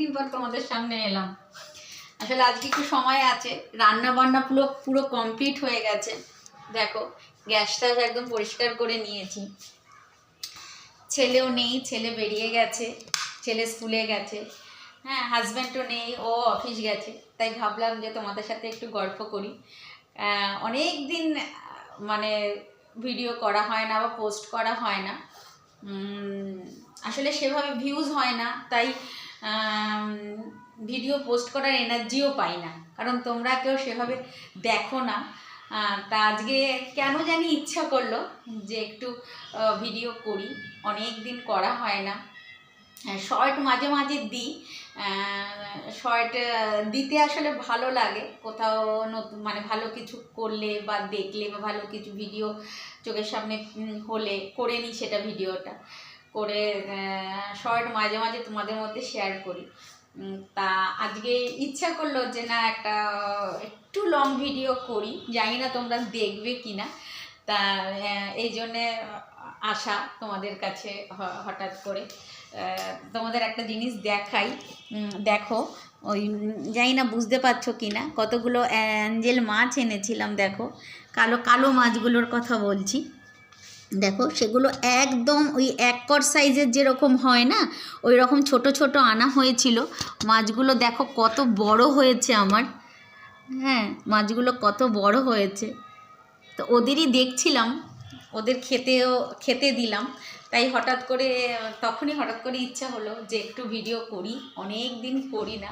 দিন পর তোমাদের সামনে এলাম। আসলে আজকে একটু সময় আছে, রান্না বান্না পুরো কমপ্লিট হয়ে গেছে। দেখো গ্যাসটা একদম পরিষ্কার করে নিয়েছি। ছেলেও নেই, ছেলে বেরিয়ে গেছে, ছেলে স্কুলে গেছে। হ্যাঁ, হাজব্যান্ডও নেই, ও অফিস গেছে। তাই ভাবলাম যে তোমাদের সাথে একটু গল্প করি। অনেক দিন মানে ভিডিও করা হয় না বা পোস্ট করা হয় না, আসলে সেভাবে ভিউজ হয় না, তাই ভিডিও পোস্ট করার এনার্জিও পাই না, কারণ তোমরা কেউ সেভাবে দেখো না। তা আজকে কেন জানি ইচ্ছা করলো যে একটু ভিডিও করি, অনেক দিন করা হয় না। শর্ট মাঝে মাঝে দিই, শর্ট দিতে আসলে ভালো লাগে। কোথাও নতুন মানে ভালো কিছু করলে বা দেখলে বা ভালো কিছু ভিডিও চোখের সামনে হলে করে নিই, সেটা ভিডিওটা করে শর্ট মাঝে মাঝে তোমাদের মধ্যে শেয়ার করি। তা আজকে ইচ্ছা করলো যে না একটা একটু লং ভিডিও করি, জানি না তোমরা দেখবে কি না। তা এই জন্যে আসা তোমাদের কাছে হঠাৎ করে। তোমাদের একটা জিনিস দেখাই, দেখো ওই জানি না বুঝতে পারছো কি না, কতগুলো অ্যাঞ্জেল মাছ এনেছিলাম। দেখো কালো কালো মাছগুলোর কথা বলছি। দেখো সেগুলো একদম ওই এক কর সাইজের যেরকম হয় না, ওই রকম ছোট ছোট আনা হয়েছিল। মাছগুলো দেখো কত বড় হয়েছে আমার। হ্যাঁ, মাছগুলো কত বড় হয়েছে। তো ওদেরই দেখছিলাম, ওদের খেতে দিলাম। তাই তখনই হঠাৎ করে ইচ্ছা হলো যে একটু ভিডিও করি, অনেক দিন করি না।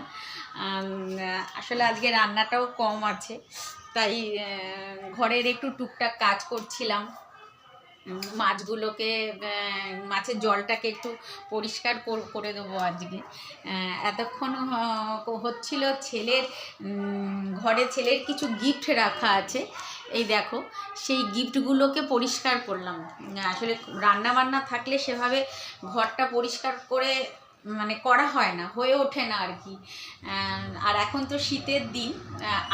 আসলে আজকে রান্নাটাও কম আছে, তাই ঘরের একটু টুকটাক কাজ করছিলাম। মাছগুলোকে মাছের জলটাকে একটু পরিষ্কার করে দেবো আজকে। এতক্ষণ হচ্ছিল ছেলের কিছু গিফট রাখা আছে, এই দেখো সেই গিফটগুলোকে পরিষ্কার করলাম। আসলে রান্না বান্না থাকলে সেভাবে ঘরটা পরিষ্কার করে মানে করা হয় না, হয়ে ওঠে না আর কি। আর এখন তো শীতের দিন,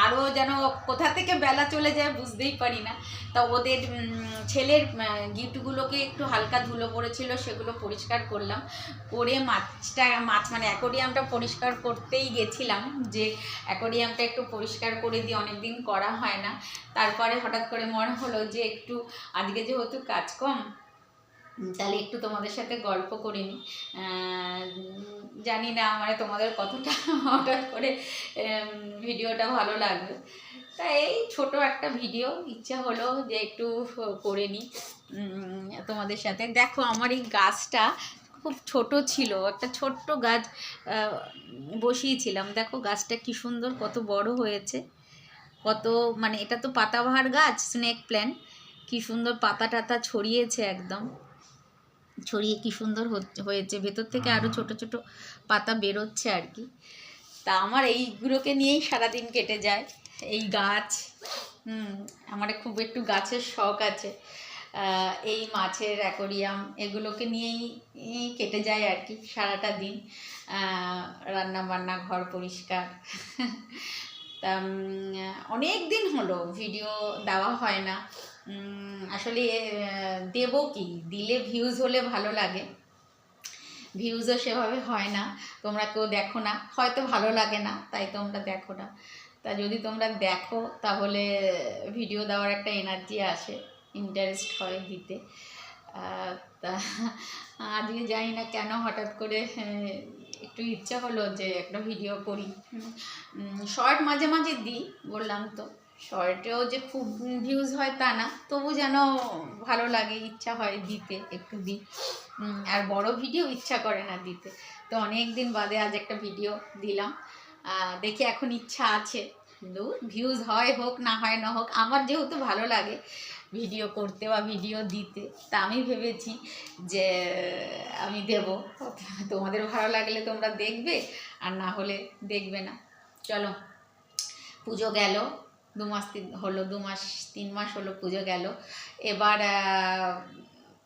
আরও যেন কোথা থেকে বেলা চলে যায় বুঝতেই পারি না। তা ওদের ছেলের গিফটগুলোকে একটু হালকা ধুলো পড়েছিল, সেগুলো পরিষ্কার করলাম। করে মাছ মানে অ্যাকোরিয়ামটা পরিষ্কার করতেই গেছিলাম, যে অ্যাকোরিয়ামটা একটু পরিষ্কার করে দিয়ে অনেক দিন করা হয় না। তারপরে হঠাৎ করে মনে হলো যে একটু আজকে যেহেতু কাজ কম, তাহলে একটু তোমাদের সাথে গল্প করে নিই। জানি না মানে তোমাদের কতটা হঠাৎ করে ভিডিওটা ভালো লাগবে, তাই এই ছোটো একটা ভিডিও ইচ্ছা হলো যে একটু করে নিই তোমাদের সাথে। দেখো আমার এই গাছটা খুব ছোট ছিল, একটা ছোট্ট গাছ বসিয়েছিলাম। দেখো গাছটা কি সুন্দর, কত বড় হয়েছে, কত মানে এটা তো পাতাবাহার গাছ, স্নেক প্ল্যান্ট। কি সুন্দর পাতা টাতা ছড়িয়েছে, একদম ছড়িয়ে কি সুন্দর হয়েছে, ভেতর থেকে আরও ছোট ছোট পাতা বেরোচ্ছে আর কি। তা আমার এইগুলোকে নিয়েই সারাদিন কেটে যায়, এই গাছ। আমার খুব একটু গাছের শখ আছে। এই মাছের অ্যাকোরিয়াম এগুলোকে নিয়েই কেটে যায় আর কি সারাটা দিন। রান্না বান্না, ঘর পরিষ্কার। তা অনেক দিন হলো ভিডিও দেওয়া হয় না। আসলে দেব কি, দিলে ভিউজ হলে ভালো লাগে, ভিউজও সেভাবে হয় না। তোমরা কেউ দেখো না, হয়তো ভালো লাগে না তাই তোমরা দেখো না। তা যদি তোমরা দেখো তাহলে ভিডিও দেওয়ার একটা এনার্জি আসে, ইন্টারেস্ট হয় দিতে। তা আজকে জানি না কেন হঠাৎ করে একটু ইচ্ছা হলো যে একটা ভিডিও করি। শর্ট মাঝে মাঝে দিই, বললাম তো শর্টেও যে খুব ভিউজ হয় তা না, তবু যেন ভালো লাগে, ইচ্ছা হয় দিতে, একটু দিই। আর বড় ভিডিও ইচ্ছা করে না দিতে। তো অনেক দিন বাদে আজ একটা ভিডিও দিলাম। দেখি এখন ইচ্ছা আছে, কিন্তু ভিউজ হয় হোক না হয় না হোক, আমার যেহেতু ভালো লাগে ভিডিও করতে বা ভিডিও দিতে, তা আমি ভেবেছি যে আমি দেব। তোমাদের ভালো লাগলে তোমরা দেখবে, আর না হলে দেখবে না। চলো, পুজো গেল, 2 মাস 3 মাস হলো পুজো গেল। এবার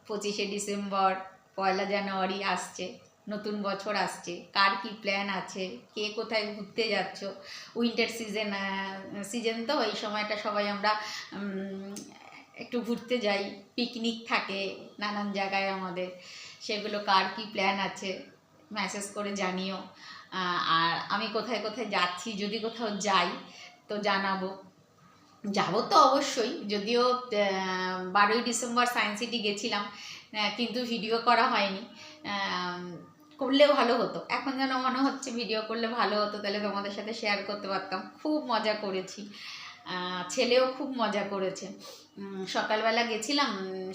25শে ডিসেম্বর, 1 জানুয়ারি আসছে, নতুন বছর আসছে। কার কি প্ল্যান আছে, কে কোথায় ঘুরতে যাচ্ছ? উইন্টার সিজন তো, এই সময়টা সবাই আমরা একটু ঘুরতে যাই, পিকনিক থাকে নানান জায়গায় আমাদের। সেগুলো কার কি প্ল্যান আছে মেসেজ করে জানিও। আর আমি কোথায় কোথায় যাচ্ছি, যদি কোথাও যাই তো জানাবো। যাবো তো অবশ্যই, যদিও 12ই ডিসেম্বর সায়েন্স সিটি গেছিলাম, কিন্তু ভিডিও করা হয়নি। করলেও ভালো হতো, এখন যেন মনে হচ্ছে ভিডিও করলে ভালো হতো, তাহলে তোমাদের সাথে শেয়ার করতে পারতাম। খুব মজা করেছি, ছেলেও খুব মজা করেছে। সকালবেলা গেছিলাম,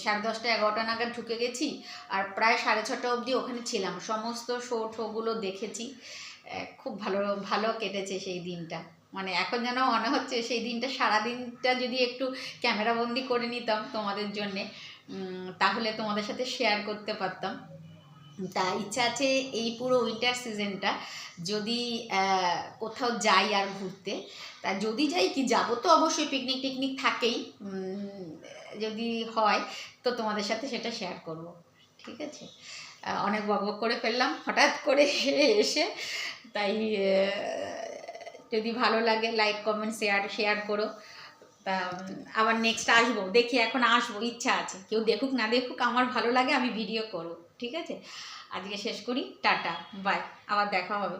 10:30 11টা নাগাদ ঢুকে গেছি, আর প্রায় 6:30 অবধি ওখানে ছিলাম, সমস্ত শোগুলো দেখেছি। খুব ভালো ভালো কেটেছে সেই দিনটা। মানে এখন যেন মনে হচ্ছে সেই দিনটা, সারাদিনটা যদি একটু ক্যামেরাবন্দি করে নিতাম তোমাদের জন্যে, তাহলে তোমাদের সাথে শেয়ার করতে পারতাম। তা ইচ্ছা আছে এই পুরো উইন্টার সিজনটা যদি কোথাও যাই আর ঘুরতে, তা যদি যাই, কি যাবো তো অবশ্যই, পিকনিক টিকনিক থাকেই, যদি হয় তো তোমাদের সাথে সেটা শেয়ার করব, ঠিক আছে? অনেক বকবক করে ফেললাম হঠাৎ করে এসে, তাই যদি ভালো লাগে লাইক কমেন্ট শেয়ার করো। তা আবার নেক্সট আসবো, দেখি, এখন আসবো, ইচ্ছা আছে, কেউ দেখুক না দেখুক, আমার ভালো লাগে, আমি ভিডিও করব, ঠিক আছে? আজকে শেষ করি, টাটা, বাই, আবার দেখা হবে।